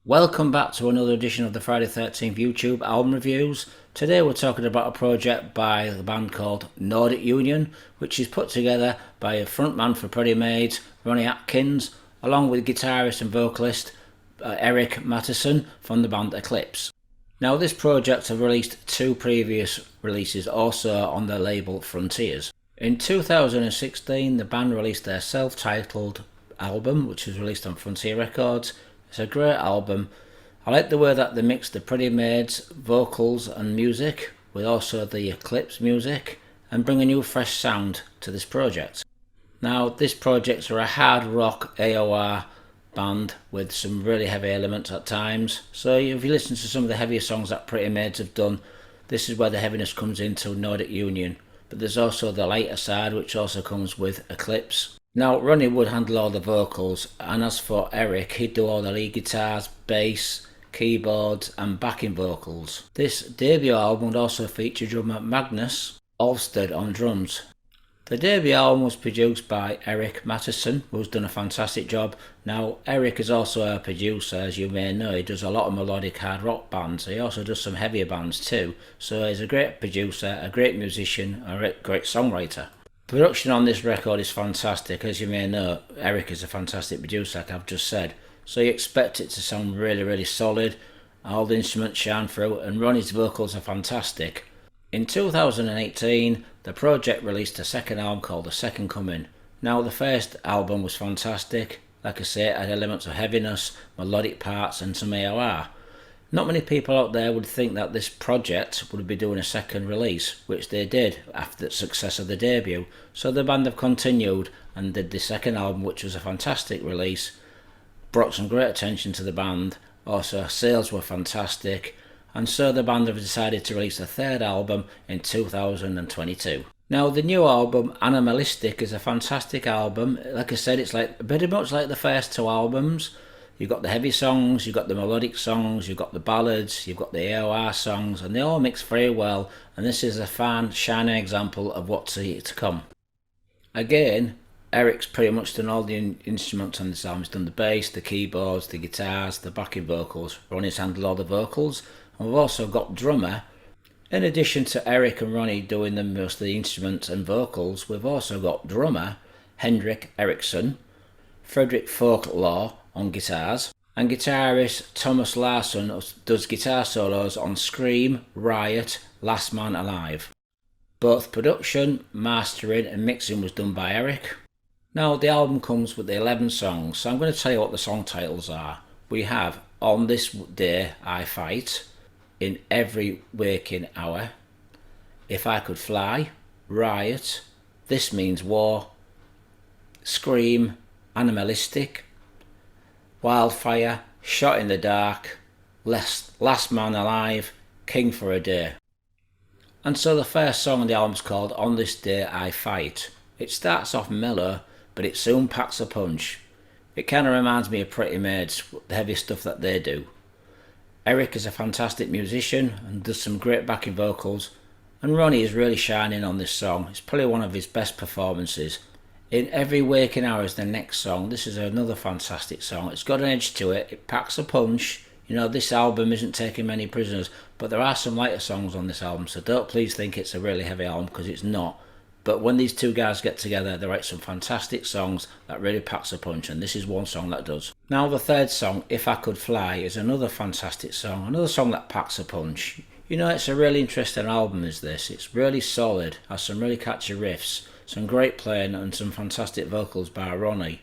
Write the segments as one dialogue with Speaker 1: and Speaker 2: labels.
Speaker 1: Welcome back to another edition of the Friday 13th YouTube album reviews. Today we're talking about a project by the band called Nordic Union, which is put together by a frontman for Pretty Maids, Ronnie Atkins, along with guitarist and vocalist Erik Martensson from the band Eclipse. Now this project have released two previous releases also on their label Frontiers. In 2016 the band released their self-titled album, which was released on Frontier Records. It's a great album. I like the way that they mix the Pretty Maids vocals and music with also the Eclipse music and bring a new fresh sound to this project. Now this project's a hard rock AOR band with some really heavy elements at times, so if you listen to some of the heavier songs that Pretty Maids have done, this is where the heaviness comes into Nordic Union. But there's also the lighter side which also comes with Eclipse. Now Ronnie would handle all the vocals, and as for Erik, he'd do all the lead guitars, bass, keyboards and backing vocals. This debut album would also feature drummer Magnus Olsted on drums. The debut album was produced by Erik Martensson, who's done a fantastic job. Now Erik is also a producer, as you may know. He does a lot of melodic hard rock bands. He also does some heavier bands too. So he's a great producer, a great musician, a great songwriter. Production on this record is fantastic. As you may know, Erik is a fantastic producer, like I've just said. So you expect it to sound really solid. All the instruments shine through, and Ronnie's vocals are fantastic. In 2018, the project released a second album called The Second Coming. Now the first album was fantastic. Like I say, it had elements of heaviness, melodic parts and some AOR. Not many people out there would think that this project would be doing a second release, which they did after the success of the debut. So the band have continued and did the second album, which was a fantastic release. Brought some great attention to the band. Also sales were fantastic. And so the band have decided to release a third album in 2022. Now the new album, Animalistic, is a fantastic album. Like I said, it's like pretty much like the first two albums. You've got the heavy songs, you've got the melodic songs, you've got the ballads, you've got the AOR songs, and they all mix very well. And this is a fine, shining example of what's to come. Again, Erik's pretty much done all the instruments on this album. He's done the bass, the keyboards, the guitars, the backing vocals. Ronnie's handled all the vocals. And we've also got drummer. In addition to Erik and Ronnie doing most of the instruments and vocals, we've also got drummer Henrik Eriksson, Fredrik Folklaw on guitars, and guitarist Thomas Larsson does guitar solos on Scream, Riot, Last Man Alive. Both production, mastering and mixing was done by Erik. Now the album comes with the 11 songs, so I'm going to tell you what the song titles are. We have On This Day I Fight, In Every Waking Hour, If I Could Fly, Riot, This Means War, Scream, Animalistic, Wildfire, Shot in the Dark, Last Man Alive, King for a Day. And so the first song on the album is called On This Day I Fight. It starts off mellow, but it soon packs a punch. It kind of reminds me of Pretty Maids, the heavy stuff that they do. Erik is a fantastic musician and does some great backing vocals, and Ronnie is really shining on this song. It's probably one of his best performances. In Every Waking Hour is the next song. This is another fantastic song. It's got an edge to it. It packs a punch. You know, this album isn't taking many prisoners, but there are some lighter songs on this album, so don't please think it's a really heavy album, because it's not. But when these two guys get together, they write some fantastic songs that really packs a punch, and this is one song that does. Now the third song, If I Could Fly, is another fantastic song, another song that packs a punch. You know, it's a really interesting album is this. It's really solid, has some really catchy riffs, some great playing and some fantastic vocals by Ronnie.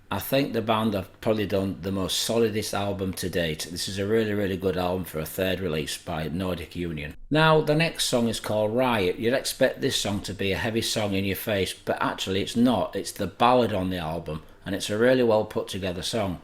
Speaker 1: I think the band have probably done the most solidest album to date. This is a really good album for a third release by Nordic Union. Now the next song is called Riot. You'd expect this song to be a heavy song in your face, but actually it's not. It's the ballad on the album, and it's a really well put together song.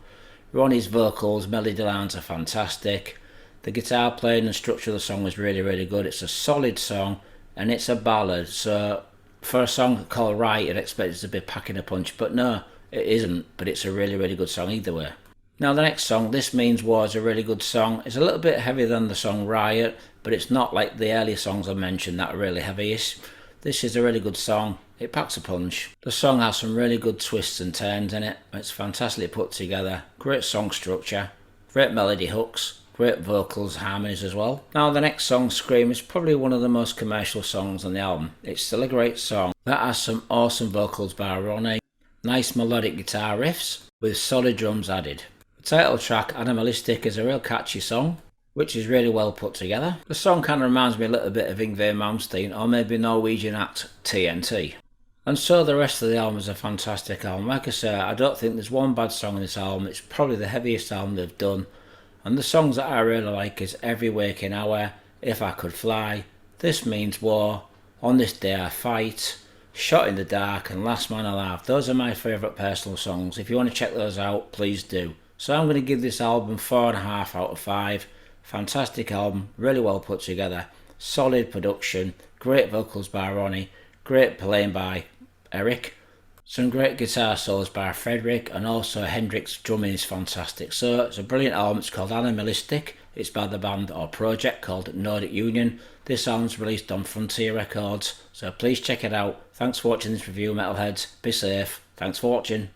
Speaker 1: Ronnie's vocals, melody lines are fantastic. The guitar playing and structure of the song is really good. It's a solid song and it's a ballad, so for a song called Riot you'd expect it to be packing a punch, but no, it isn't. But it's a really good song either way. Now the next song, This Means War, is a really good song. It's a little bit heavier than the song Riot, but it's not like the earlier songs I mentioned that are really heavyish. This is a really good song. It packs a punch. The song has some really good twists and turns in it. It's fantastically put together. Great song structure. Great melody hooks, great vocals, harmonies as well. Now the next song, Scream, is probably one of the most commercial songs on the album. It's still a great song that has some awesome vocals by Ronnie, nice melodic guitar riffs with solid drums added. The title track, Animalistic, is a real catchy song, which is really well put together. The song kind of reminds me a little bit of Yngwie Malmsteen or maybe Norwegian act TNT. And so the rest of the album is a fantastic album. Like I say, I don't think there's one bad song in this album. It's probably the heaviest album they've done. And the songs that I really like is Every Waking Hour, If I Could Fly, This Means War, On This Day I Fight, Shot in the Dark and Last Man Alive. Those are my favourite personal songs. If you want to check those out, please do. So I'm going to give this album 4.5 out of 5. Fantastic album, really well put together, solid production, great vocals by Ronnie, great playing by Erik, some great guitar solos by Frederick, and also Hendrix's drumming is fantastic. So it's a brilliant album. It's called Animalistic. It's by the band or project called Nordic Union. This album's released on Frontier Records, so please check it out. Thanks for watching this review, Metalheads. Be safe. Thanks for watching.